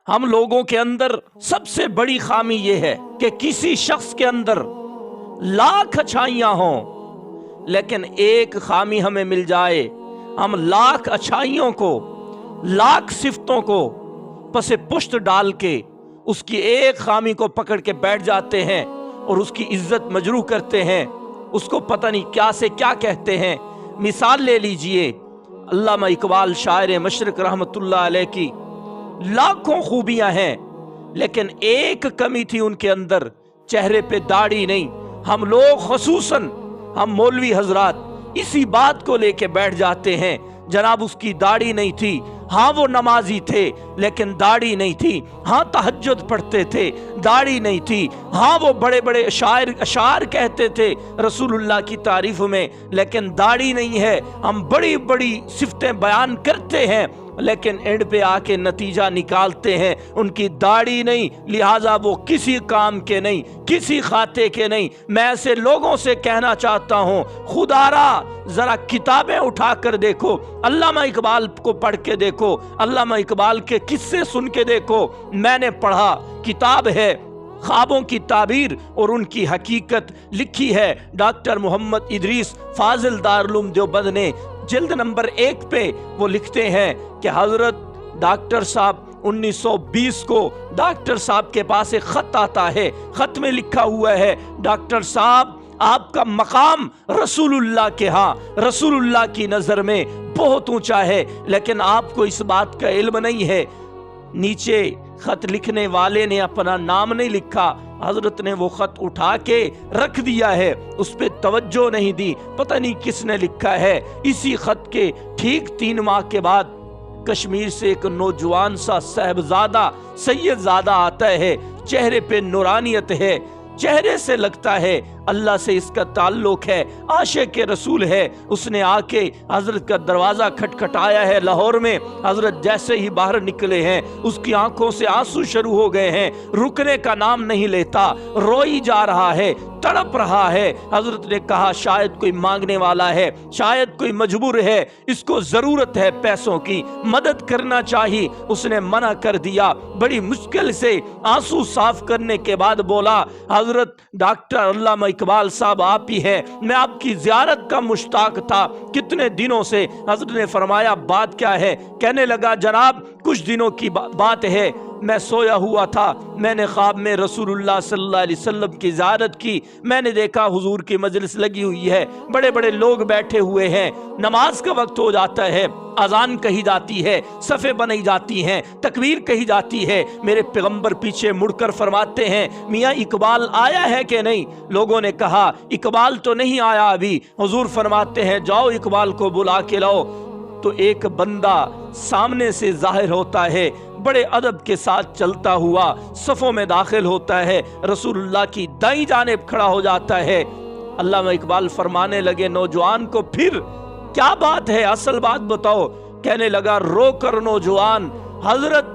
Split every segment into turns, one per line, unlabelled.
ہم لوگوں کے اندر سب سے بڑی خامی یہ ہے کہ کسی شخص کے اندر لاکھ اچھائیاں ہوں لیکن ایک خامی ہمیں مل جائے، ہم لاکھ اچھائیوں کو، لاکھ صفتوں کو پس پشت ڈال کے اس کی ایک خامی کو پکڑ کے بیٹھ جاتے ہیں اور اس کی عزت مجروح کرتے ہیں، اس کو پتہ نہیں کیا سے کیا کہتے ہیں۔ مثال لے لیجئے، علامہ اقبال شاعر مشرق رحمت اللہ علیہ کی لاکھوں خوبیاں ہیں لیکن ایک کمی تھی ان کے اندر، چہرے پہ داڑھی نہیں۔ ہم لوگ خصوصاً ہم مولوی حضرات اسی بات کو لے کے بیٹھ جاتے ہیں، جناب اس کی داڑھی نہیں تھی، ہاں وہ نمازی تھے لیکن داڑھی نہیں تھی، ہاں تہجد پڑھتے تھے داڑھی نہیں تھی، ہاں وہ بڑے بڑے اشعار کہتے تھے رسول اللہ کی تعریف میں لیکن داڑھی نہیں ہے۔ ہم بڑی بڑی صفتیں بیان کرتے ہیں لیکن اینڈ پہ آ کے نتیجہ نکالتے ہیں ان کی داڑھی نہیں، لہٰذا وہ کسی کام کے نہیں، کسی خاتے کے نہیں۔ میں ایسے لوگوں سے کہنا چاہتا ہوں، خدا را ذرا کتابیں اٹھا کر دیکھو، علامہ اقبال کو پڑھ کے دیکھو، علامہ اقبال کے قصے سن کے دیکھو۔ میں نے پڑھا، کتاب ہے خوابوں کی تعبیر اور ان کی حقیقت، لکھی ہے ڈاکٹر محمد ادریس فاضل دارالعلوم دیوبند نے۔ جلد نمبر 1 پہ وہ لکھتے ہیں کہ حضرت ڈاکٹر صاحب 1920 کو ڈاکٹر صاحب کے پاس ایک خط آتا ہے، خط میں لکھا ہوا ہے، ڈاکٹر صاحب آپ کا مقام رسول اللہ کے ہاں، رسول اللہ کی نظر میں بہت اونچا ہے لیکن آپ کو اس بات کا علم نہیں ہے۔ نیچے خط لکھنے والے نے اپنا نام نہیں لکھا، حضرت نے وہ خط اٹھا کے رکھ دیا ہے، اس پہ توجہ نہیں دی، پتہ نہیں کس نے لکھا ہے۔ اسی خط کے ٹھیک 3 ماہ کے بعد کشمیر سے ایک نوجوان سا صاحبزادہ سید زادہ آتا ہے، چہرے پہ نورانیت ہے، چہرے سے لگتا ہے اللہ سے اس کا تعلق ہے، عاشق رسول ہے۔ اس نے آ کے حضرت کا دروازہ کھٹکھٹایا ہے لاہور میں، حضرت جیسے ہی باہر نکلے ہیں اس کی آنکھوں سے آنسو شروع ہو گئے ہیں، رکنے کا نام نہیں لیتا، روئی جا رہا ہے، تڑپ رہا ہے۔ حضرت نے کہا شاید کوئی مانگنے والا ہے، شاید کوئی مجبور ہے، اس کو ضرورت ہے پیسوں کی، مدد کرنا چاہیے۔ اس نے منع کر دیا، بڑی مشکل سے آنسو صاف کرنے کے بعد بولا حضرت ڈاکٹر علامہ اقبال صاحب آپ ہی ہے، میں آپ کی زیارت کا مشتاق تھا کتنے دنوں سے۔ حضرت نے فرمایا بات کیا ہے؟ کہنے لگا جناب کچھ دنوں کی بات ہے، میں سویا ہوا تھا، میں نے خواب میں رسول اللہ صلی اللہ علیہ وسلم کی زیارت کی، میں نے دیکھا حضور کی مجلس لگی ہوئی ہے، بڑے بڑے لوگ بیٹھے ہوئے ہیں، نماز کا وقت ہو جاتا ہے، اذان کہی جاتی ہے، صفیں بنائی جاتی ہیں، تکبیر کہی جاتی ہے، میرے پیغمبر پیچھے مڑ کر فرماتے ہیں میاں اقبال آیا ہے کہ نہیں؟ لوگوں نے کہا اقبال تو نہیں آیا ابھی۔ حضور فرماتے ہیں جاؤ اقبال کو بلا کے لاؤ۔ تو ایک بندہ سامنے سے ظاہر ہوتا ہے، بڑے ادب کے ساتھ چلتا ہوا صفوں میں داخل ہوتا ہے، رسول اللہ کی دائیں جانب کھڑا ہو جاتا ہے۔ علامہ اقبال فرمانے لگے نوجوان کو پھر کیا بات ہے، اصل بات بتاؤ۔ کہنے لگا رو کر نوجوان حضرت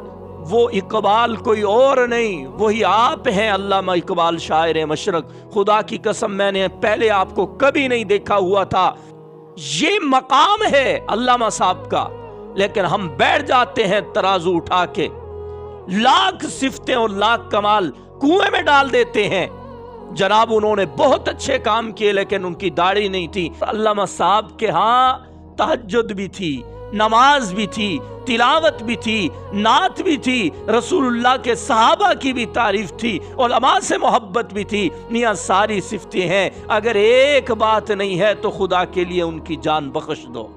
وہ اقبال کوئی اور نہیں، وہی آپ ہیں علامہ اقبال شاعر مشرق، خدا کی قسم میں نے پہلے آپ کو کبھی نہیں دیکھا ہوا تھا۔ یہ مقام ہے علامہ صاحب کا لیکن ہم بیٹھ جاتے ہیں ترازو اٹھا کے، لاکھ صفتیں اور لاکھ کمال کنویں میں ڈال دیتے ہیں۔ جناب انہوں نے بہت اچھے کام کیے لیکن ان کی داڑھی نہیں تھی۔ علامہ صاحب کے ہاں تہجد بھی تھی، نماز بھی تھی، تلاوت بھی تھی، نعت بھی تھی، رسول اللہ کے صحابہ کی بھی تعریف تھی، علماء سے محبت بھی تھی، میاں ساری صفتیں ہیں، اگر ایک بات نہیں ہے تو خدا کے لیے ان کی جان بخش دو۔